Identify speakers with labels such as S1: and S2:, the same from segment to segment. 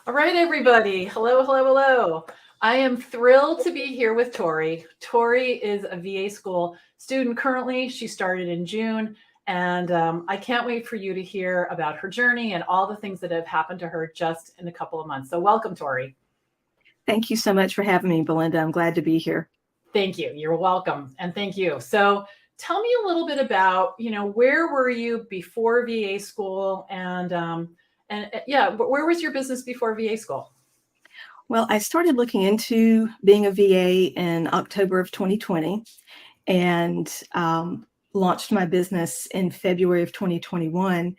S1: All right, everybody. Hello, hello, hello. I am thrilled to be here with Torrie. Torrie is a VA school student currently. She started in June, and I can't wait for you to hear about her journey and all the things that have happened to her just in a couple of months. So, welcome, Torrie.
S2: Thank you so much for having me, Belinda. I'm glad to be here.
S1: Thank you. You're welcome, and thank you. So, tell me a little bit about where were you before VA school, and yeah, where was your business before VA school?
S2: Well, I started looking into being a VA in October of 2020 and launched my business in February of 2021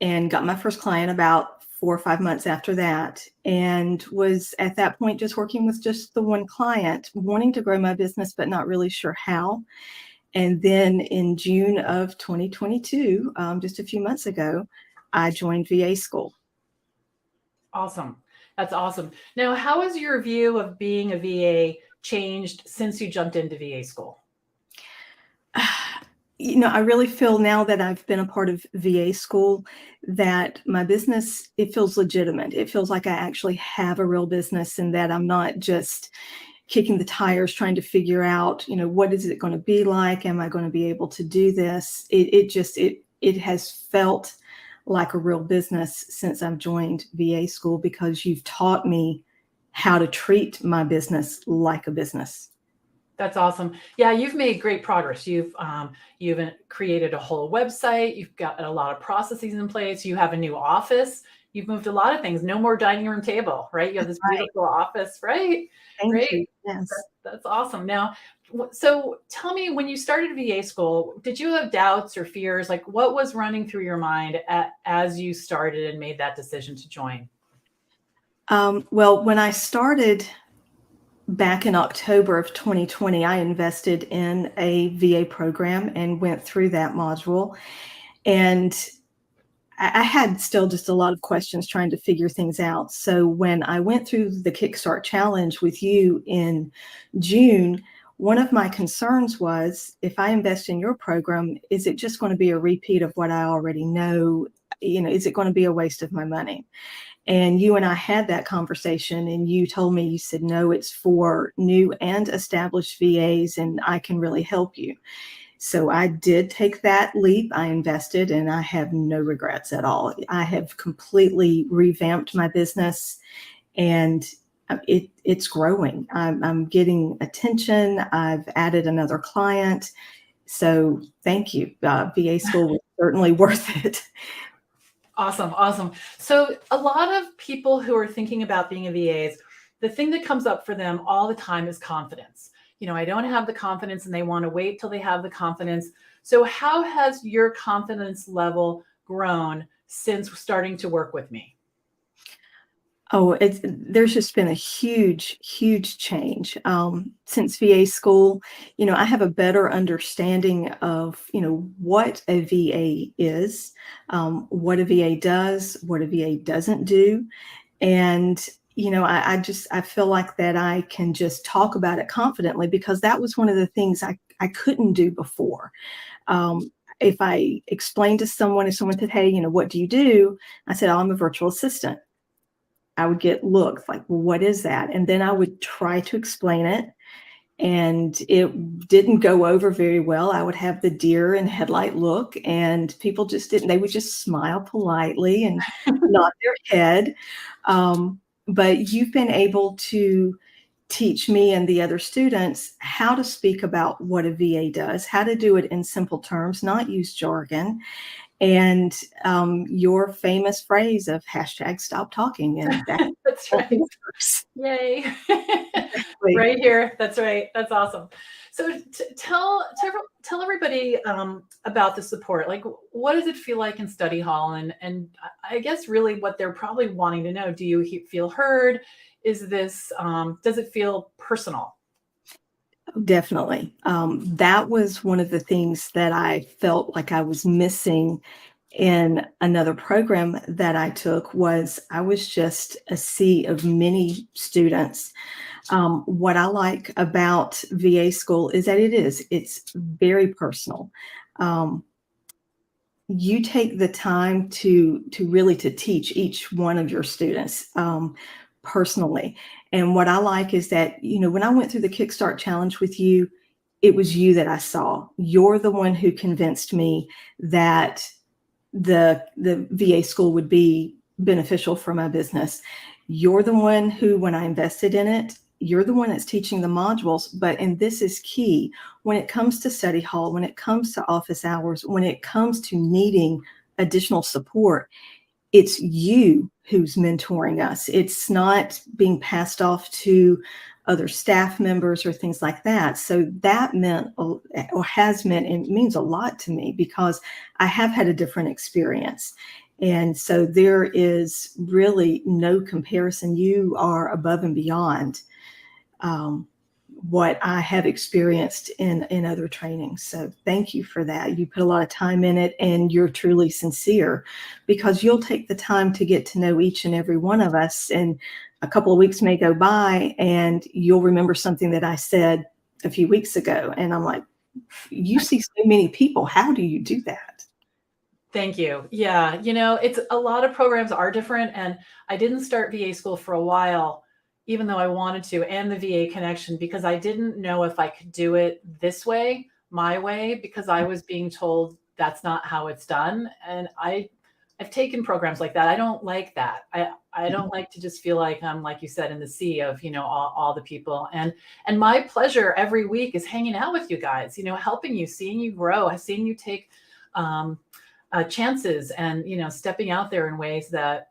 S2: and got my first client about 4 or 5 months after that, and was at that point just working with just the one client, wanting to grow my business, but not really sure how. And then in June of 2022, just a few months ago, I joined VA school.
S1: Awesome. That's awesome. Now, how has your view of being a VA changed since you jumped into VA school?
S2: I really feel now that I've been a part of VA school that my business, it feels legitimate. It feels like I actually have a real business and that I'm not just kicking the tires trying to figure out, what is it going to be like? Am I going to be able to do this? It has felt like a real business since I've joined VA school because you've taught me how to treat my business like a business.
S1: That's awesome. Yeah, you've made great progress. You've created a whole website. You've got a lot of processes in place. You have a new office. You've moved a lot of things. No more dining room table, right? You have this
S2: Right.
S1: beautiful office, right?
S2: Thank
S1: Great.
S2: you. Yes.
S1: That's awesome. Now, so tell me, when you started VA school, did you have doubts or fears? Like, what was running through your mind as you started and made that decision to join?
S2: Well, when I started back in October of 2020, I invested in a VA program and went through that module. And I had still just a lot of questions trying to figure things out. So when I went through the Kickstart Challenge with you in June, one of my concerns was, if I invest in your program, is it just going to be a repeat of what I already know? Is it going to be a waste of my money? And you and I had that conversation, and you told me, you said, no, it's for new and established VAs, and I can really help you. So I did take that leap. I invested, and I have no regrets at all. I have completely revamped my business, and it's growing. I'm getting attention. I've added another client. So thank you. VA school was certainly worth it.
S1: Awesome, awesome. So a lot of people who are thinking about being a VAs, the thing that comes up for them all the time is confidence. I don't have the confidence, and they want to wait till they have the confidence. So how has your confidence level grown since starting to work with me?
S2: Oh, there's just been a huge, huge change since VA school. I have a better understanding of, what a VA is, what a VA does, what a VA doesn't do. And, I feel like that I can just talk about it confidently because that was one of the things I couldn't do before. If I explained to someone, if someone said, hey, what do you do? I said, oh, I'm a virtual assistant. I would get looks like, well, what is that? And then I would try to explain it, and it didn't go over very well. I would have the deer in headlight look, and people just didn't, they would just smile politely and nod their head. But you've been able to teach me and the other students how to speak about what a VA does, how to do it in simple terms, not use jargon, and your famous phrase of hashtag stop talking. And that
S1: That's right.
S2: works.
S1: Yay.
S2: Exactly.
S1: Right here. That's right. That's awesome. So tell everybody about the support. Like, what does it feel like in study hall? And I guess really what they're probably wanting to know, do you feel heard? Is this, does it feel personal?
S2: Definitely. That was one of the things that I felt like I was missing in another program that I took. Was I was just a sea of many students. What I like about VA school is that it's very personal. Um, you take the time to really to teach each one of your students personally. And what I like is that, when I went through the Kickstart Challenge with you, it was you that I saw. You're the one who convinced me that the VA school would be beneficial for my business. You're the one who, when I invested in it, you're the one that's teaching the modules. And this is key, when it comes to study hall, when it comes to office hours, when it comes to needing additional support, it's you who's mentoring us. It's not being passed off to other staff members or things like that. So that meant, or has meant, and means a lot to me, because I have had a different experience. And so there is really no comparison. You are above and beyond what I have experienced in other trainings. So thank you for that. You put a lot of time in it, and you're truly sincere, because you'll take the time to get to know each and every one of us. And a couple of weeks may go by and you'll remember something that I said a few weeks ago. And I'm like, you see so many people. How do you do that?
S1: Thank you. Yeah. It's a lot of programs are different. And I didn't start VA school for a while, even though I wanted to, and the VA connection, because I didn't know if I could do it this way, my way, because I was being told that's not how it's done. And I've taken programs like that. I don't like that. I don't like to just feel like I'm, like you said, in the sea of, all the people. And my pleasure every week is hanging out with you guys, helping you, seeing you grow, seeing you take chances, and, stepping out there in ways that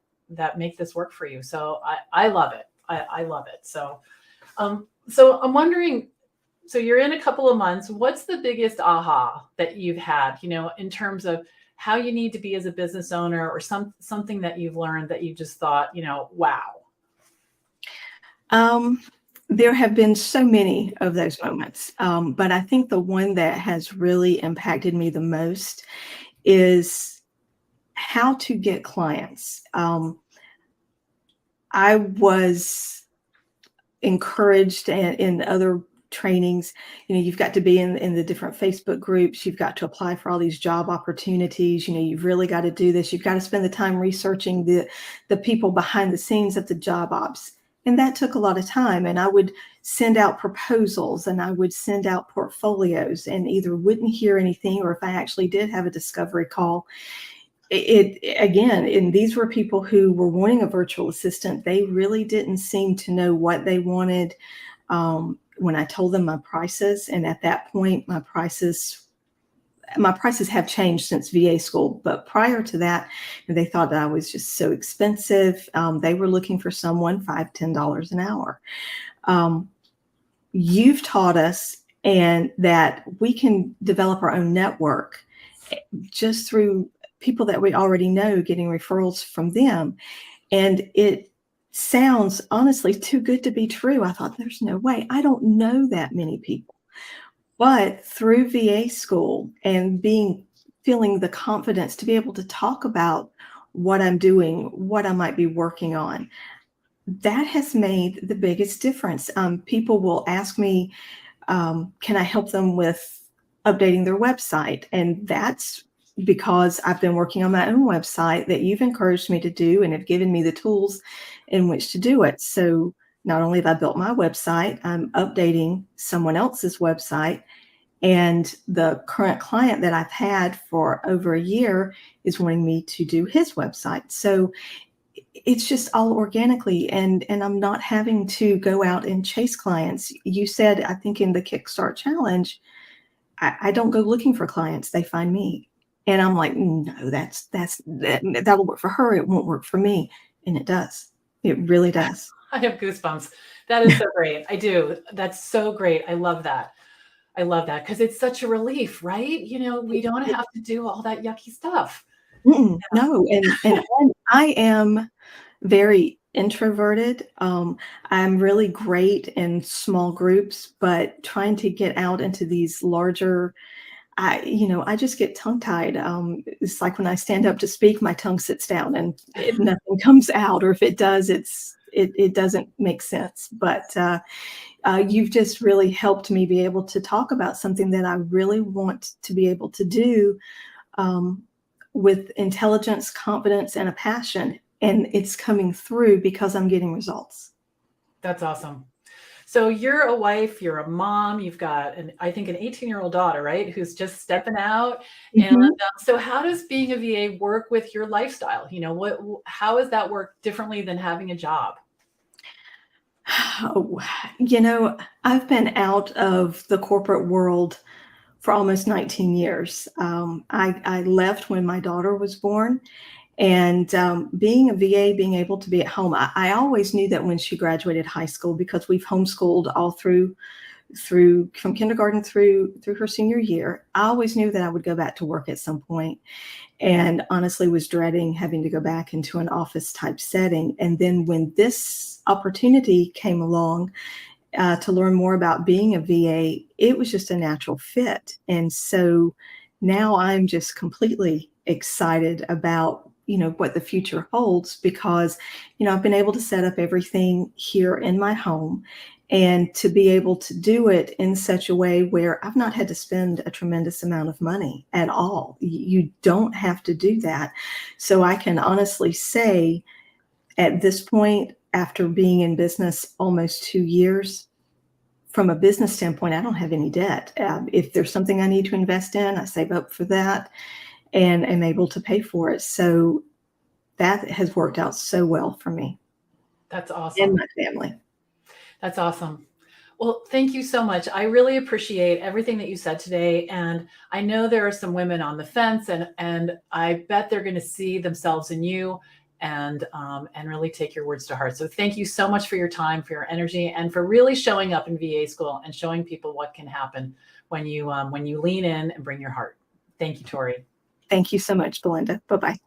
S1: make this work for you. So I love it. I love it. So I'm wondering, so you're in a couple of months. What's the biggest aha that you've had, in terms of how you need to be as a business owner, or something that you've learned that you just thought, wow?
S2: There have been so many of those moments. But I think the one that has really impacted me the most is how to get clients. I was encouraged in other trainings, you've got to be in the different Facebook groups. You've got to apply for all these job opportunities. You've really got to do this. You've got to spend the time researching the people behind the scenes of the job ops. And that took a lot of time. And I would send out proposals, and I would send out portfolios, and either wouldn't hear anything, or if I actually did have a discovery call, and these were people who were wanting a virtual assistant. They really didn't seem to know what they wanted. When I told them my prices, and at that point, my prices have changed since VA school, but prior to that, they thought that I was just so expensive. They were looking for someone $5, $10 an hour. You've taught us, and that we can develop our own network just through people that we already know, getting referrals from them. And it sounds honestly too good to be true. I thought, there's no way. I don't know that many people. But through VA school and feeling the confidence to be able to talk about what I'm doing, what I might be working on, that has made the biggest difference. People will ask me, can I help them with updating their website? And that's because I've been working on my own website that you've encouraged me to do, and have given me the tools in which to do it. So not only have I built my website, I'm updating someone else's website. And the current client that I've had for over a year is wanting me to do his website. So it's just all organically, and I'm not having to go out and chase clients. You said, I think in the Kickstart Challenge, I don't go looking for clients. They find me. And I'm like, no, that'll work for her. It won't work for me. And it does. It really does.
S1: I have goosebumps. That is so great. I do. That's so great. I love that. I love that, because it's such a relief, right? We don't have to do all that yucky stuff.
S2: No, and I am very introverted. I'm really great in small groups, but trying to get out into these larger, I just get tongue-tied. It's like when I stand up to speak, my tongue sits down and nothing comes out, or if it does, it doesn't make sense. But you've just really helped me be able to talk about something that I really want to be able to do with intelligence, confidence, and a passion. And it's coming through because I'm getting results.
S1: That's awesome. So you're a wife, you're a mom, you've got I think an 18-year-old daughter, right? Who's just stepping out. And
S2: Mhm.
S1: so how does being a VA work with your lifestyle? How does that work differently than having a job?
S2: Oh, I've been out of the corporate world for almost 19 years. I left when my daughter was born. And being a VA, being able to be at home, I always knew that when she graduated high school, because we've homeschooled all through from kindergarten through her senior year, I always knew that I would go back to work at some point, and honestly was dreading having to go back into an office type setting. And then when this opportunity came along to learn more about being a VA, it was just a natural fit. And so now I'm just completely excited about what the future holds, because I've been able to set up everything here in my home, and to be able to do it in such a way where I've not had to spend a tremendous amount of money at all. You don't have to do that. So I can honestly say, at this point, after being in business almost 2 years, from a business standpoint, I don't have any debt. If there's something I need to invest in, I save up for that and am able to pay for it. So that has worked out so well for me
S1: That's
S2: and
S1: awesome.
S2: my family.
S1: That's awesome. Well, thank you so much. I really appreciate everything that you said today. And I know there are some women on the fence, and I bet they're going to see themselves in you and really take your words to heart. So thank you so much for your time, for your energy, and for really showing up in VA school and showing people what can happen when you lean in and bring your heart. Thank you, Torrie.
S2: Thank you so much, Belinda. Bye-bye.